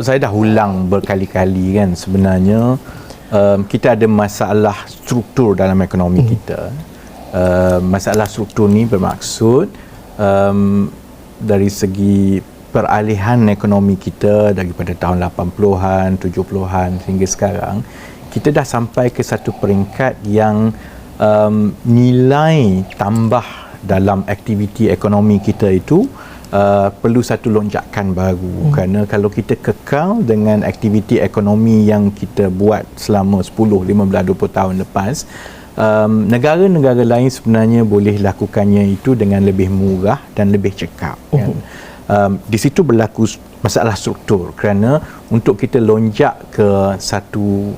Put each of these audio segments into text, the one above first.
Saya dah ulang berkali-kali kan sebenarnya kita ada masalah struktur dalam ekonomi kita. Masalah struktur ni bermaksud dari segi peralihan ekonomi kita daripada tahun 80-an, 70-an hingga sekarang, kita dah sampai ke satu peringkat yang nilai tambah dalam aktiviti ekonomi kita itu perlu satu lonjakan baru, kerana kalau kita kekal dengan aktiviti ekonomi yang kita buat selama 10, 15, 20 tahun lepas, negara-negara lain sebenarnya boleh lakukannya itu dengan lebih murah dan lebih cekap kan? Di situ berlaku masalah struktur, kerana untuk kita lonjak ke satu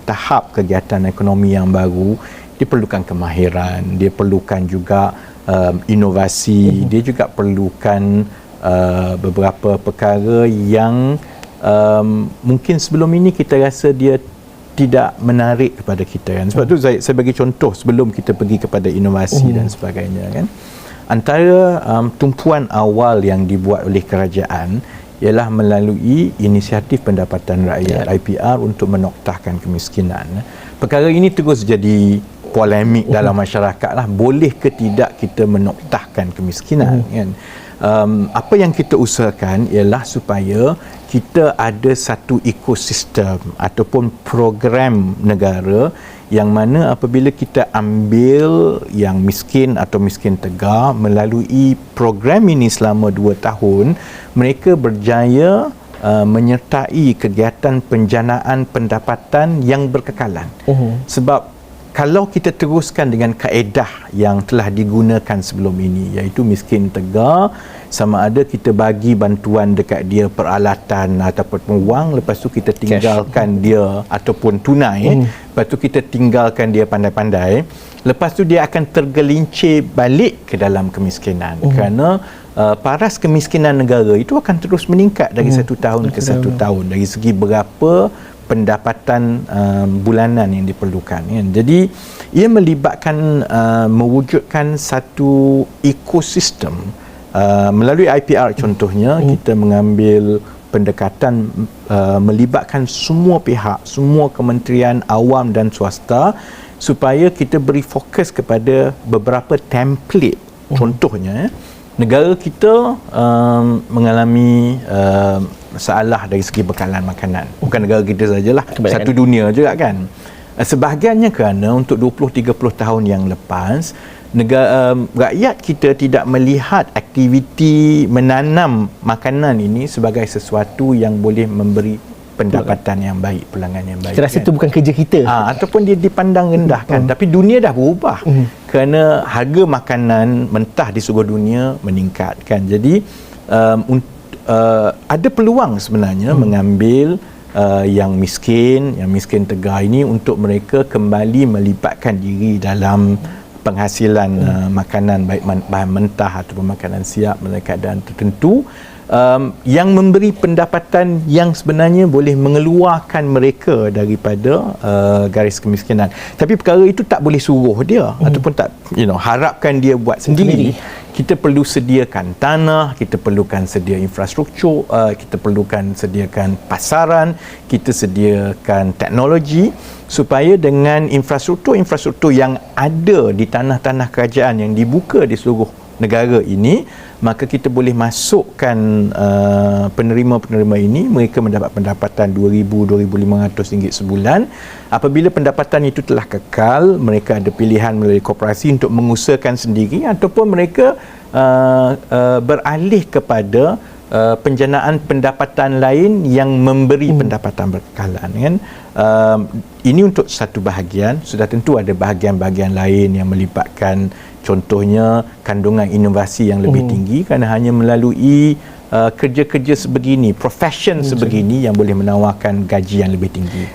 tahap kegiatan ekonomi yang baru, dia perlukan kemahiran, dia perlukan juga inovasi, dia juga perlukan beberapa perkara yang mungkin sebelum ini kita rasa dia tidak menarik kepada kita kan. Sebab tu saya bagi contoh sebelum kita pergi kepada inovasi dan sebagainya kan. Antara tumpuan awal yang dibuat oleh kerajaan ialah melalui inisiatif pendapatan rakyat IPR untuk menoktahkan kemiskinan. Perkara ini terus jadi polemik dalam masyarakat lah, boleh ke tidak kita menoktahkan kemiskinan kan. Apa yang kita usahakan ialah supaya kita ada satu ekosistem ataupun program negara yang mana apabila kita ambil yang miskin atau miskin tegar melalui program ini selama 2 tahun, mereka berjaya menyertai kegiatan penjanaan pendapatan yang berkekalan. Sebab kalau kita teruskan dengan kaedah yang telah digunakan sebelum ini, iaitu miskin tegar, sama ada kita bagi bantuan dekat dia peralatan ataupun wang, lepas tu kita tinggalkan dia ataupun tunai, lepas tu kita tinggalkan dia pandai-pandai, lepas tu dia akan tergelincir balik ke dalam kemiskinan. Kerana paras kemiskinan negara itu akan terus meningkat dari satu tahun ke satu tahun, dari segi berapa pendapatan bulanan yang diperlukan kan. Jadi ia melibatkan mewujudkan satu ekosistem melalui IPR contohnya. Kita mengambil pendekatan melibatkan semua pihak, semua kementerian awam dan swasta, supaya kita beri fokus kepada beberapa template. Contohnya negara kita mengalami masalah dari segi bekalan makanan. Bukan negara kita sajalah, satu dunia juga kan. Sebahagiannya kerana untuk 20-30 tahun yang lepas, rakyat kita tidak melihat aktiviti menanam makanan ini sebagai sesuatu yang boleh memberi pendapatan yang baik, pulangan yang baik. Kita rasa itu bukan kerja kita. Ataupun dia dipandang rendah kan. Tapi dunia dah berubah. Kerana harga makanan mentah di seluruh dunia meningkat kan. Jadi ada peluang sebenarnya mengambil yang miskin tegar ini untuk mereka kembali melibatkan diri dalam penghasilan makanan, baik bahan mentah ataupun makanan siap dalam keadaan tertentu, yang memberi pendapatan yang sebenarnya boleh mengeluarkan mereka daripada garis kemiskinan. Tapi perkara itu tak boleh suruh dia ataupun tak harapkan dia buat sendiri. Kita perlu sediakan tanah, kita perlukan sedia infrastruktur, kita perlukan sediakan pasaran, kita sediakan teknologi, supaya dengan infrastruktur yang ada di tanah-tanah kerajaan yang dibuka di seluruh negara ini, maka kita boleh masukkan penerima-penerima ini, mereka mendapat pendapatan RM2,000-RM2,500 sebulan. Apabila pendapatan itu telah kekal, mereka ada pilihan melalui koperasi untuk mengusahakan sendiri, ataupun mereka beralih kepada penjanaan pendapatan lain yang memberi pendapatan berkekalan kan. Ini untuk satu bahagian. Sudah tentu ada bahagian-bahagian lain yang melibatkan contohnya kandungan inovasi yang lebih tinggi, kerana hanya melalui kerja-kerja sebegini, profession sebegini yang boleh menawarkan gaji yang lebih tinggi.